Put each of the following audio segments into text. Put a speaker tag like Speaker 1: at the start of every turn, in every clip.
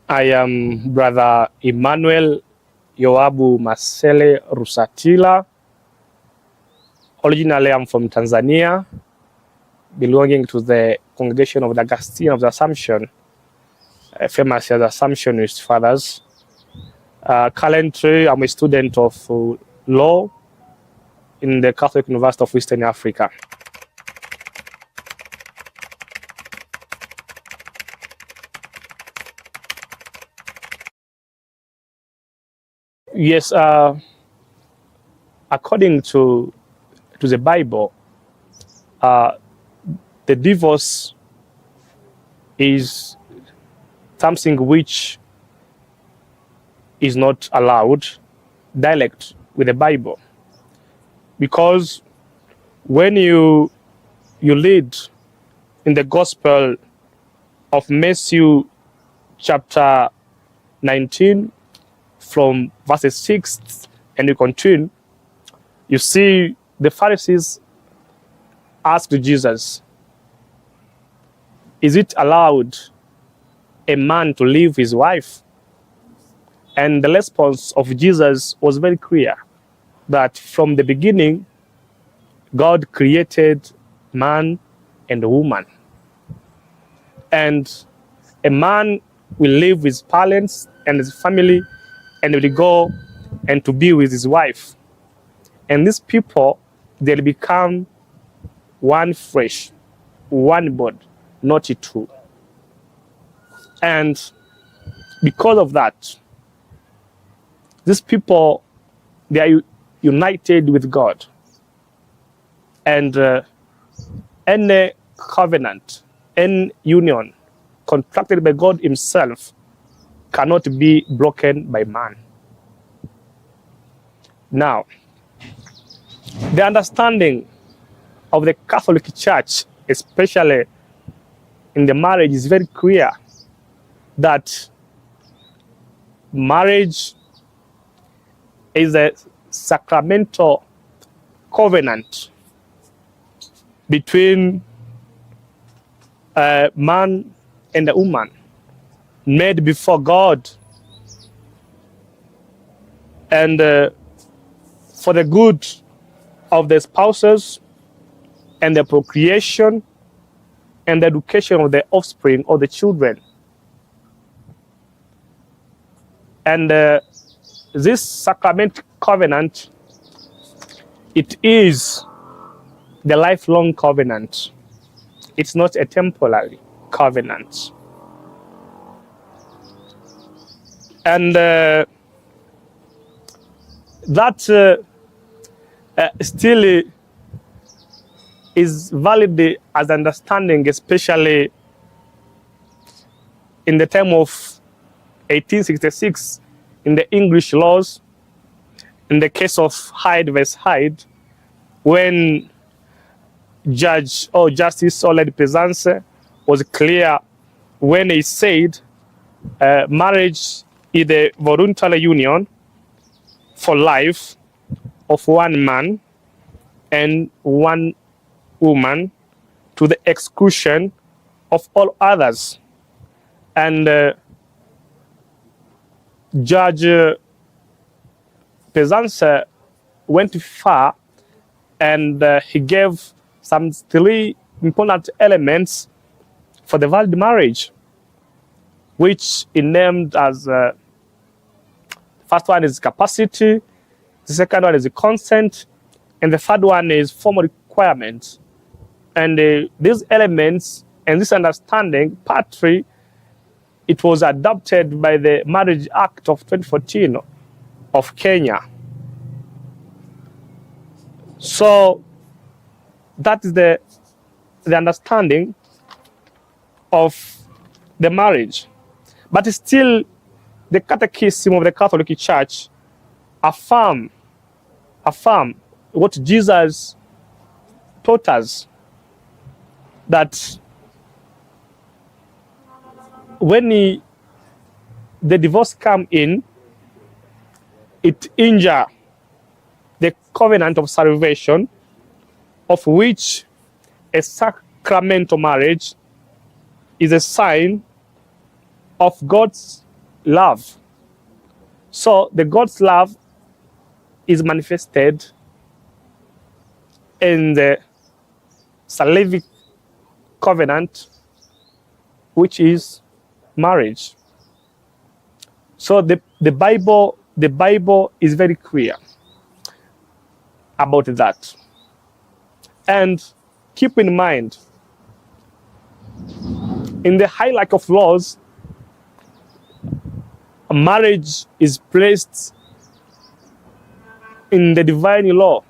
Speaker 1: I am Brother Emmanuel Marcele Rusatila. Originally, I'm from Tanzania, belonging to the congregation of the Augustine of the Assumption, famous as Assumptionist Fathers. Currently, I'm a student of law in the Catholic University of Eastern Africa. Yes, according to the Bible, the divorce is something which is not allowed direct with the Bible, because when you read in the Gospel of Matthew chapter 19 from verses 6 and you continue, you see the Pharisees asked Jesus, is it allowed a man to leave his wife? And the response of Jesus was very clear, that from the beginning, God created man and woman. And a man will live with his parents and his family and will go and to be with his wife. And these people, they'll become one flesh, one body, not two. And because of that, these people, they are united with God. And any covenant, any union contracted by God himself cannot be broken by man. Now, the understanding of the Catholic Church, especially in the marriage, is very clear that marriage is a sacramental covenant between a man and a woman, made before God, and for the good of the spouses and the procreation and the education of the offspring or the children. And this sacrament covenant, it is the lifelong covenant. It's not a temporary covenant. And that still is valid as understanding, especially in the time of 1866 in the English laws, in the case of Hyde vs. Hyde, when Judge or Justice Oled Pezance was clear when he said marriage is a voluntary union for life of one man and one woman to the exclusion of all others. And Judge Pezance went far, and he gave some 3 important elements for the valid marriage, which he named as the first one is capacity, the second one is consent, and the third one is formal requirements. And these elements and this understanding, Padre, it was adopted by the Marriage Act of 2014 of Kenya. So that is the understanding of the marriage. But still, the Catechism of the Catholic Church affirm what Jesus taught us, that when the divorce come in, it injure the covenant of salvation, of which a sacramental marriage is a sign of God's love. So the God's love is manifested in the salvific covenant, which is marriage. So the Bible is very clear about that. And keep in mind, in the hierarchy of laws, marriage is placed in the divine law,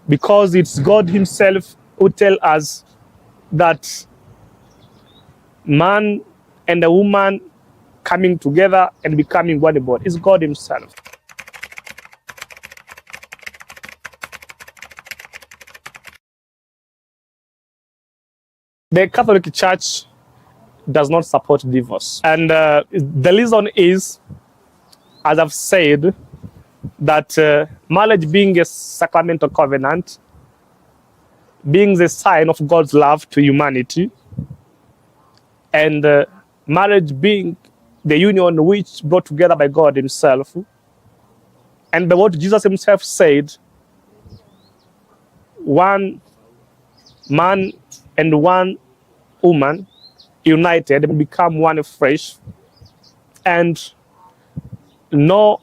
Speaker 1: because it's God himself who tells us that man and a woman coming together and becoming one body. It's God himself. The Catholic Church does not support divorce. And the reason is, as I've said, that marriage being a sacramental covenant, being the sign of God's love to humanity, and marriage being the union which brought together by God himself, and by what Jesus himself said, one man and one woman united and become one flesh, and no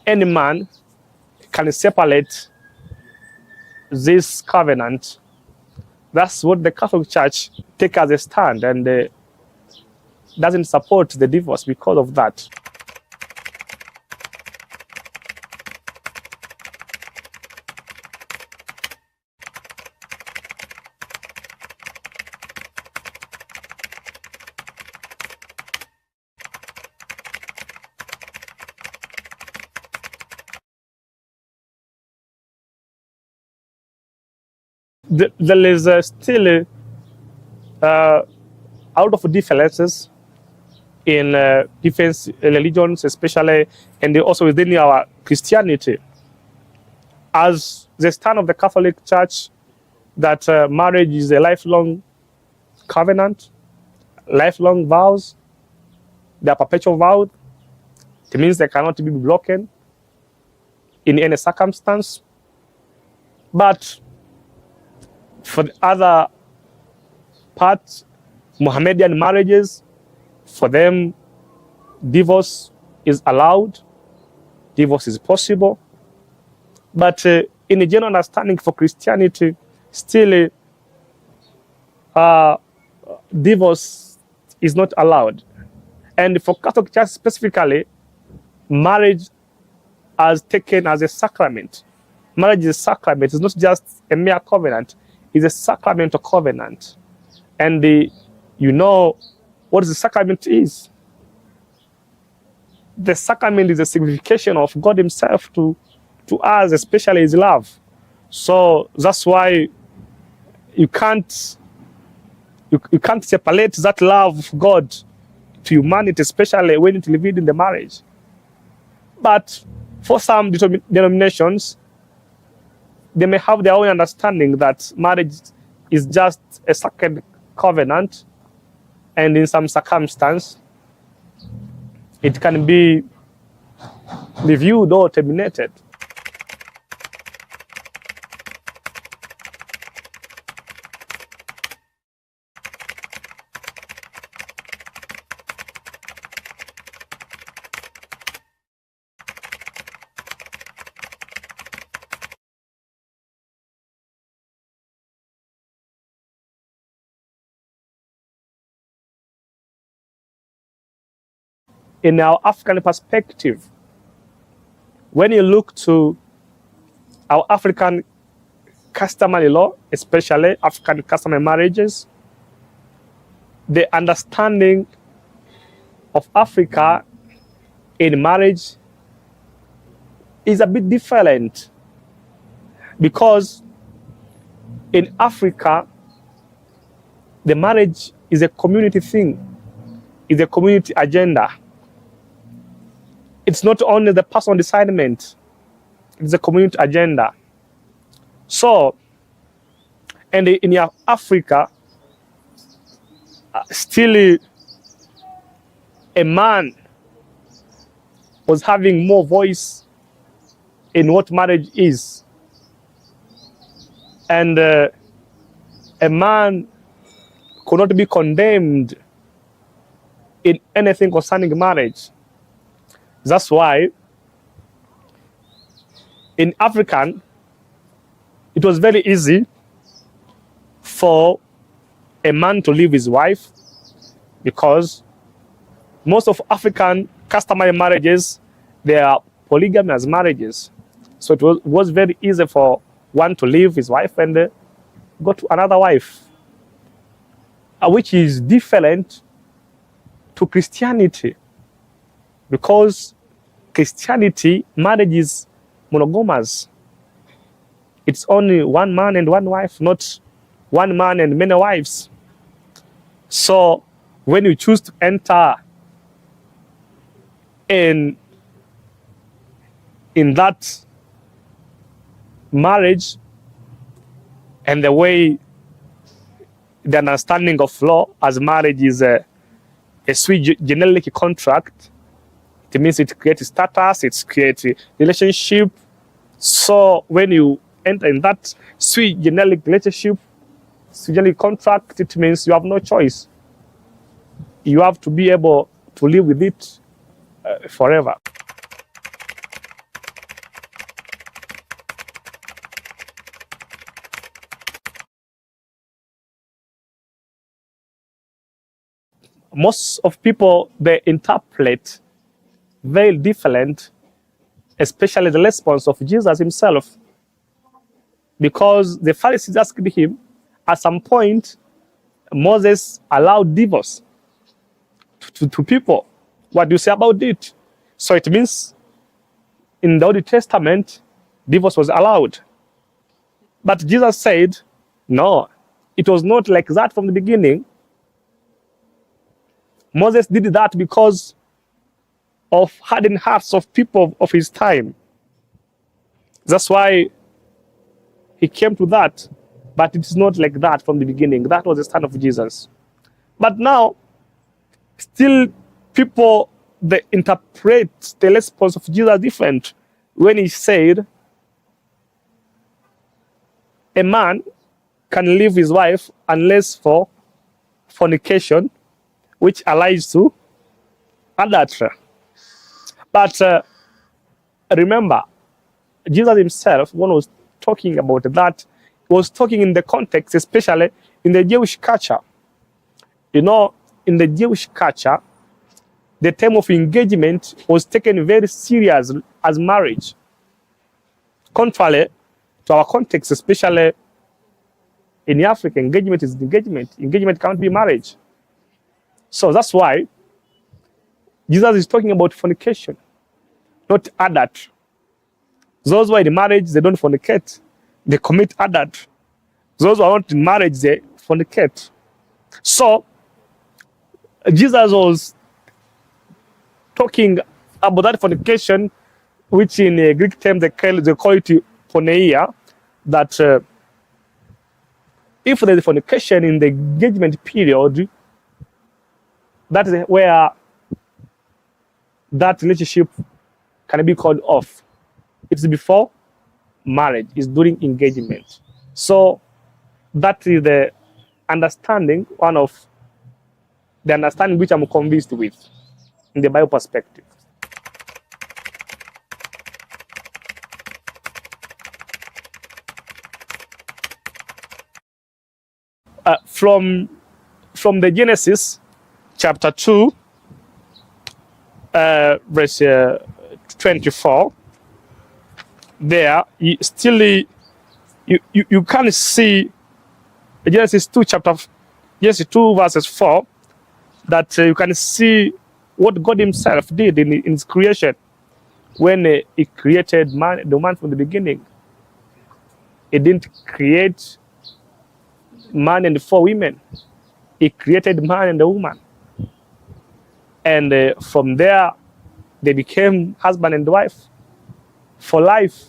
Speaker 1: any man can separate this covenant. That's what the Catholic Church take as a stand, and doesn't support the divorce because of that. There is still out of differences in different religions, especially, and also within our Christianity. As the stand of the Catholic Church, that marriage is a lifelong covenant, lifelong vows, they are perpetual vows. It means they cannot be broken in any circumstance. But for the other part, Mohammedan marriages, for them, divorce is allowed, divorce is possible. But in a general understanding for Christianity, still divorce is not allowed. And for Catholic Church specifically, marriage is taken as a sacrament. Marriage is a sacrament. It's not just a mere covenant. It's a sacramental covenant. And you know what the sacrament is. The sacrament is a signification of God himself to us, especially his love. So that's why you can't separate that love of God to humanity, especially when it revealed in the marriage. But for some denominations, they may have their own understanding that marriage is just a sacred covenant, and in some circumstance, it can be reviewed or terminated. in our African perspective, when you look to our African customary law, especially African customary marriages, the understanding of Africa in marriage is a bit different, because in Africa, the marriage is a community thing, is a community agenda. It's not only the personal assignment, it's a community agenda. So, and in Africa, still a man was having more voice in what marriage is. And a man could not be condemned in anything concerning marriage. That's why in African, it was very easy for a man to leave his wife, because most of African customary marriages, they are polygamous marriages. So it was very easy for one to leave his wife and go to another wife, which is different to Christianity, because Christianity, marriage is monogamous. It's only one man and one wife, not one man and many wives. So when you choose to enter in that marriage, and the way the understanding of law as marriage is a sui generis contract, it means it creates status, it creates relationship. So when you enter in that sui generis relationship, sui generis contract, it means you have no choice. You have to be able to live with it forever. Most of people, they interpret very different, especially the response of Jesus himself, because the Pharisees asked him, at some point, Moses allowed divorce to people. What do you say about it? So it means in the Old Testament, divorce was allowed. But Jesus said, no, it was not like that from the beginning. Moses did that because of hardened hearts of people of his time. That's why he came to that. But it's not like that from the beginning. That was the stand of Jesus. But now, still people, they interpret the response of Jesus different. When he said, a man can leave his wife unless for fornication, which allies to adultery. But remember, Jesus himself, when he was talking about that, he was talking in the context, especially in the Jewish culture. You know, in the Jewish culture, the term of engagement was taken very serious as marriage. Contrary to our context, especially in Africa, engagement is engagement. Engagement can't be marriage. So that's why Jesus is talking about fornication, not adultery. Those who are in marriage, they don't fornicate. They commit adultery. Those who are not in marriage, they fornicate. So Jesus was talking about that fornication, which in a Greek term they call it Peninah, that if there is fornication in the engagement period, that is where that relationship can be called off. It's before marriage, it's during engagement. So that is the understanding, one of the understanding which I'm convinced with in the Bible perspective. From the Genesis chapter 2, verse 24, there you can see Genesis 2 verses 4, that you can see what God himself did in his creation when he created the man from the beginning. He didn't create man and 4 women. He created man and a woman. And from there, they became husband and wife for life.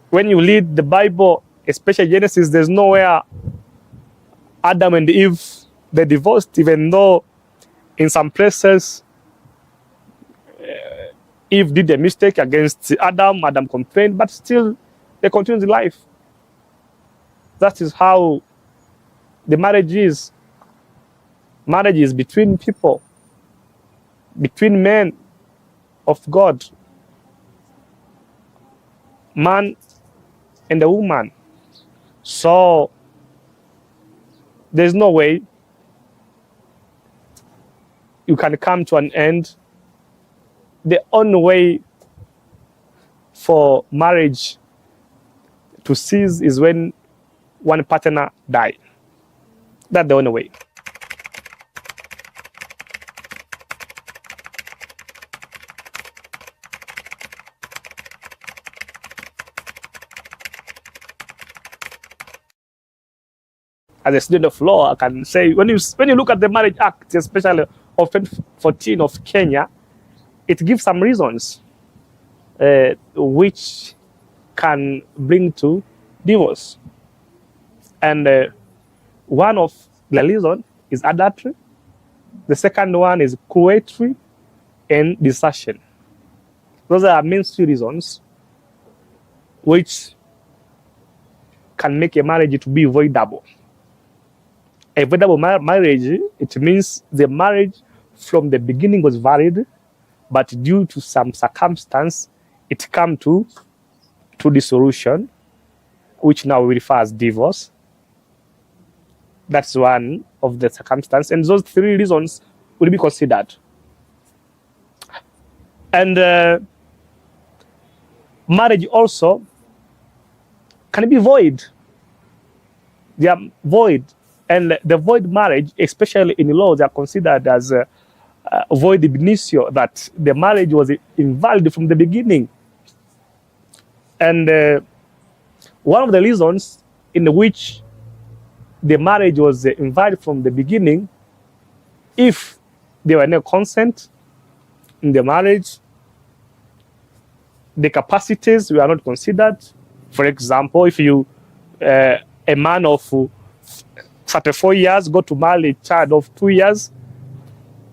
Speaker 1: When you read the Bible, especially Genesis, there's nowhere Adam and Eve, they divorced, even though in some places Eve did a mistake against Adam, Adam complained, but still they continued life. That is how the marriage is. Marriage is between people, between men of God, man and a woman. So there's no way you can come to an end. The only way for marriage to cease is when one partner dies. That's the only way. As a student of law, I can say when you look at the Marriage Act, especially of 2014 of Kenya, it gives some reasons which can bring to divorce. And one of the reasons is adultery. The second one is cruelty and desertion. Those are main 3 reasons which can make a marriage to be voidable. A voidable marriage, it means the marriage from the beginning was valid, but due to some circumstance, it came to dissolution, which now we refer as divorce. That's one of the circumstances, and those 3 reasons will be considered. And marriage also can be void. They are void. And the void marriage, especially in law, they are considered as void ab initio, that the marriage was invalid from the beginning. And one of the reasons in which the marriage was invalid from the beginning, if there were no consent in the marriage, the capacities were not considered. For example, if you, a man of 34 years, go to marry a child of 2 years,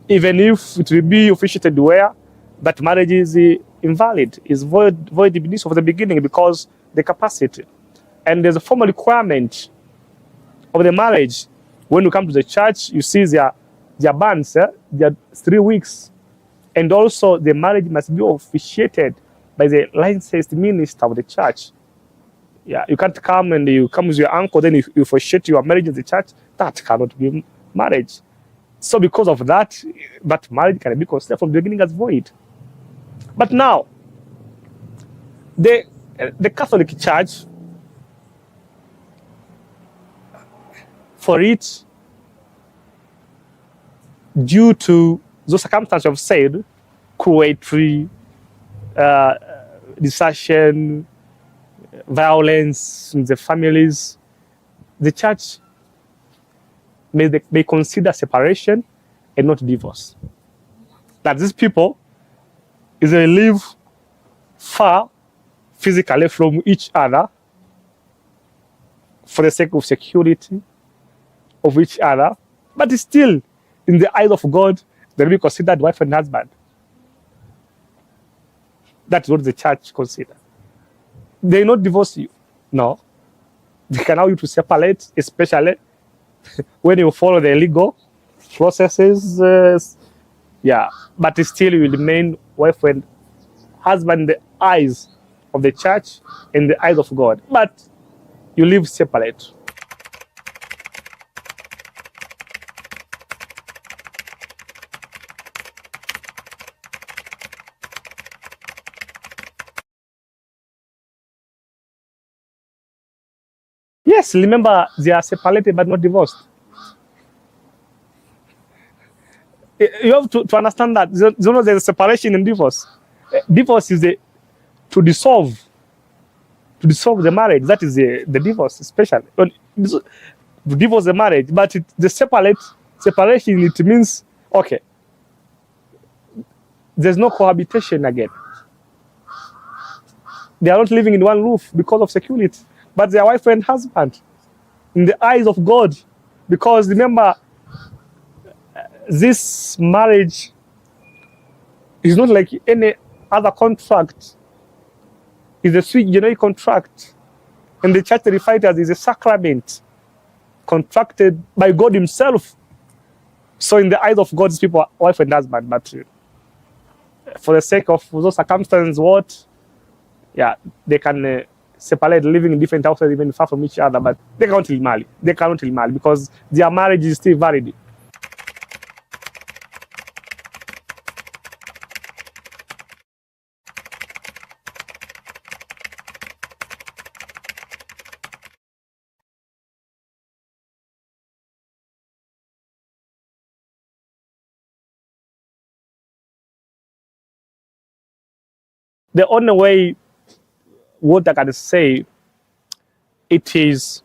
Speaker 1: even if it will be officiated where, that marriage is invalid, is void ab initio from the beginning, because the capacity. And there's a formal requirement of the marriage. When you come to the church, you see their bands, they are 3 weeks. And also the marriage must be officiated by the licensed minister of the church. Yeah, you can't come and you come with your uncle, then you officiate your marriage in the church. That cannot be marriage. So because of that, that marriage can be considered from the beginning as void. But now, the Catholic Church, for it, due to those circumstances I've said, cruelty, desertion, violence in the families, the church may consider separation and not divorce. That these people, if they live far physically from each other for the sake of security of each other, but still, in the eyes of God, they'll be considered wife and husband. That's what the church considers. They not divorce you. No. They can allow you to separate, especially when you follow the legal processes. But still you will remain wife and husband in the eyes of the church and the eyes of God. But you live separate. Yes, remember, they are separated but not divorced. You have to understand that there's a separation in divorce. Divorce is to dissolve the marriage. That is the divorce, especially. Divorce the marriage, but the separation, it means, okay, there's no cohabitation again. They are not living in one roof because of security, but they are wife and husband in the eyes of God. Because remember, this marriage is not like any other contract. It's a sweet generic contract. And the church referred as is a sacrament contracted by God himself. So in the eyes of God, these people are wife and husband. But for the sake of those circumstances, yeah, they can separate, living in different houses, even far from each other, but they cannot remarry. They cannot remarry because their marriage is still valid. The only way, what I can say, it is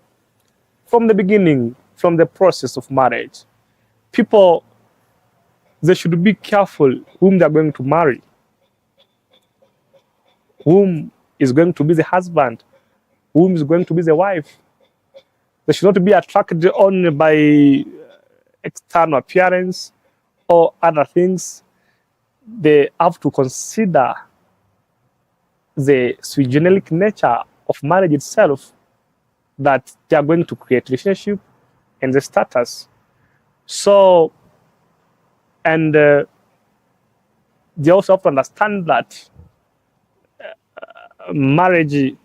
Speaker 1: from the beginning, from the process of marriage, people, they should be careful whom they're going to marry, whom is going to be the husband, whom is going to be the wife. They should not be attracted only by external appearance or other things. They have to consider the sui generis nature of marriage itself, that they are going to create relationship and the status. So, and they also have to understand that marriage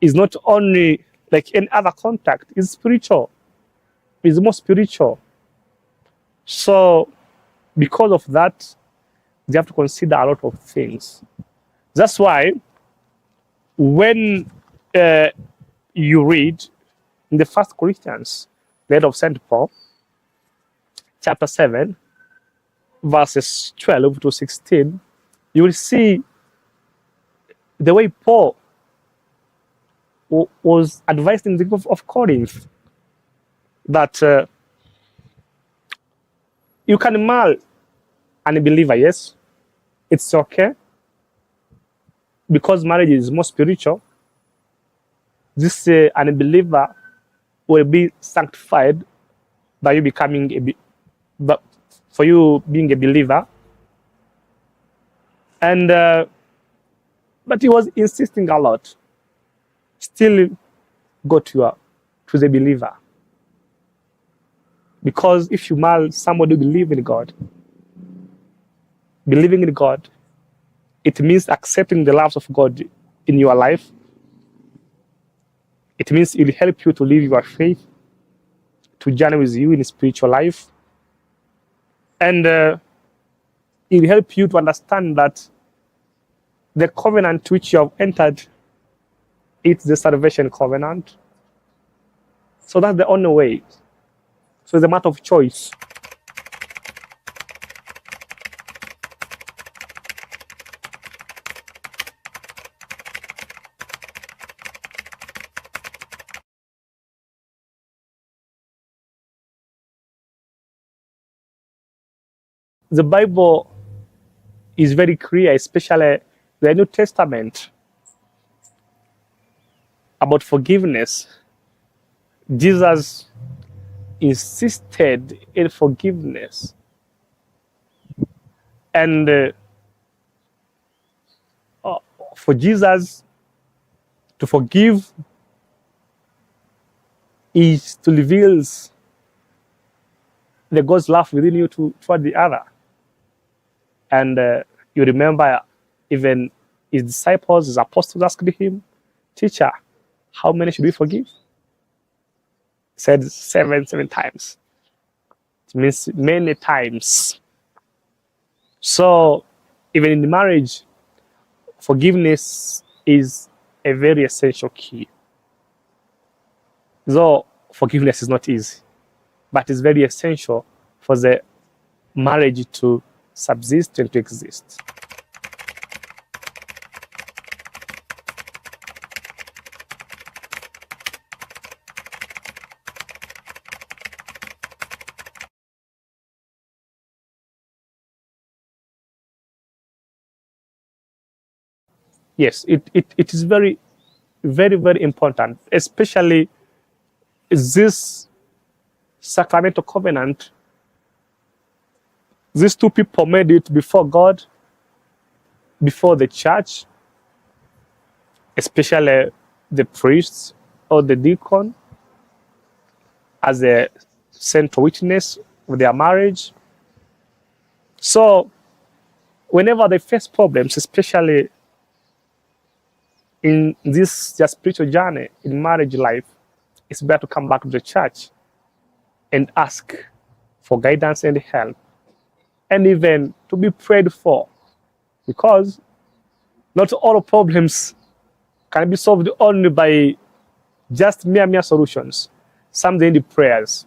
Speaker 1: is not only like any other contact, it's spiritual. It's more spiritual. So, because of that, they have to consider a lot of things. That's why when you read in the 1 Corinthians, letter of St. Paul, chapter 7, verses 12 to 16, you will see the way Paul was advising the people of Corinth that you can marry an unbeliever, yes, it's okay, because marriage is more spiritual. This unbeliever will be sanctified by you becoming but for you being a believer. And but he was insisting a lot. Still go to the believer. Because if you marry somebody who believes in God, believing in God, it means accepting the loves of God in your life. It means it will help you to live your faith, to journey with you in spiritual life. And it will help you to understand that the covenant which you have entered, it's the salvation covenant. So that's the only way. So it's a matter of choice. The Bible is very clear, especially the New Testament, about forgiveness. Jesus insisted in forgiveness. And for Jesus to forgive is to reveal the God's love within you toward the other. And you remember even his disciples, his apostles asked him, "Teacher, how many should we forgive?" He said 7 times. It means many times. So even in marriage, forgiveness is a very essential key. Though forgiveness is not easy, but it's very essential for the marriage to subsist and to exist. Yes, it is very, very important, especially this sacramental covenant. These two people made it before God, before the church, especially the priest or the deacon, as a central witness of their marriage. So whenever they face problems, especially in this their spiritual journey in marriage life, it's better to come back to the church and ask for guidance and help, and even to be prayed for, because not all problems can be solved only by just mere solutions. Some they need prayers.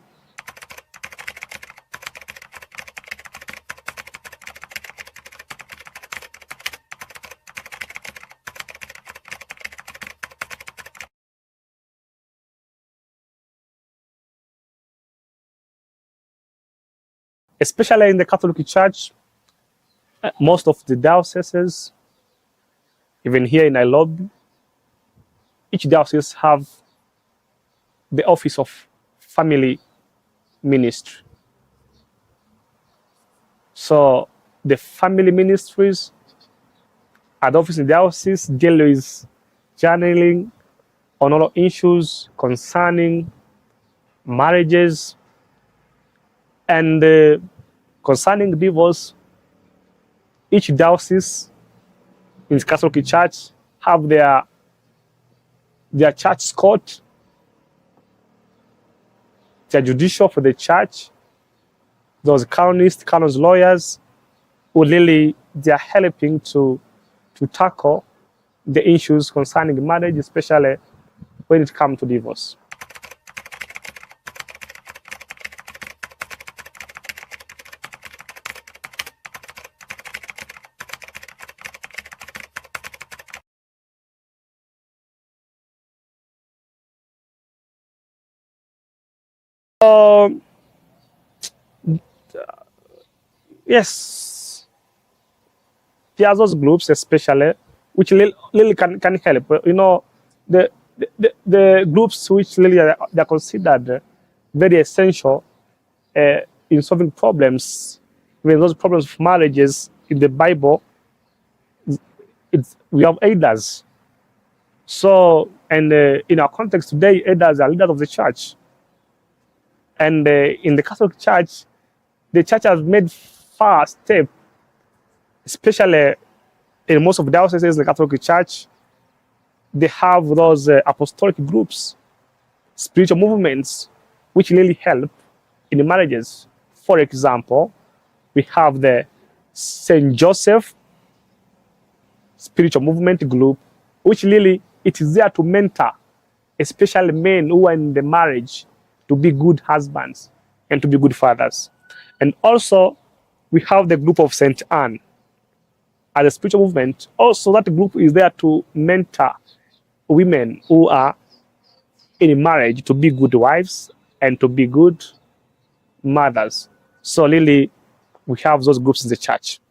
Speaker 1: Especially in the Catholic Church, most of the dioceses, even here in Nairobi, each diocese have the office of family ministry. So the family ministries at the office in diocese deal with journaling on all issues concerning marriages and concerning divorce. Each diocese in the Catholic Church have their church court, their judicial for the church, those canonists, canons, lawyers, who really they are helping to tackle the issues concerning marriage, especially when it comes to divorce. Yes, there are those groups, especially, which really can help. You know, the groups which really are considered very essential in solving problems. When those problems of marriages in the Bible, we have elders. So, and in our context today, elders are leaders of the church. And in the Catholic Church, the church has made far step, especially in most of the dioceses, the Catholic Church. They have those apostolic groups, spiritual movements, which really help in the marriages. For example, we have the St. Joseph spiritual movement group, which really it is there to mentor, especially men who are in the marriage, to be good husbands and to be good fathers. And also, we have the group of St. Anne as a spiritual movement. Also, that group is there to mentor women who are in marriage to be good wives and to be good mothers. So really, we have those groups in the church.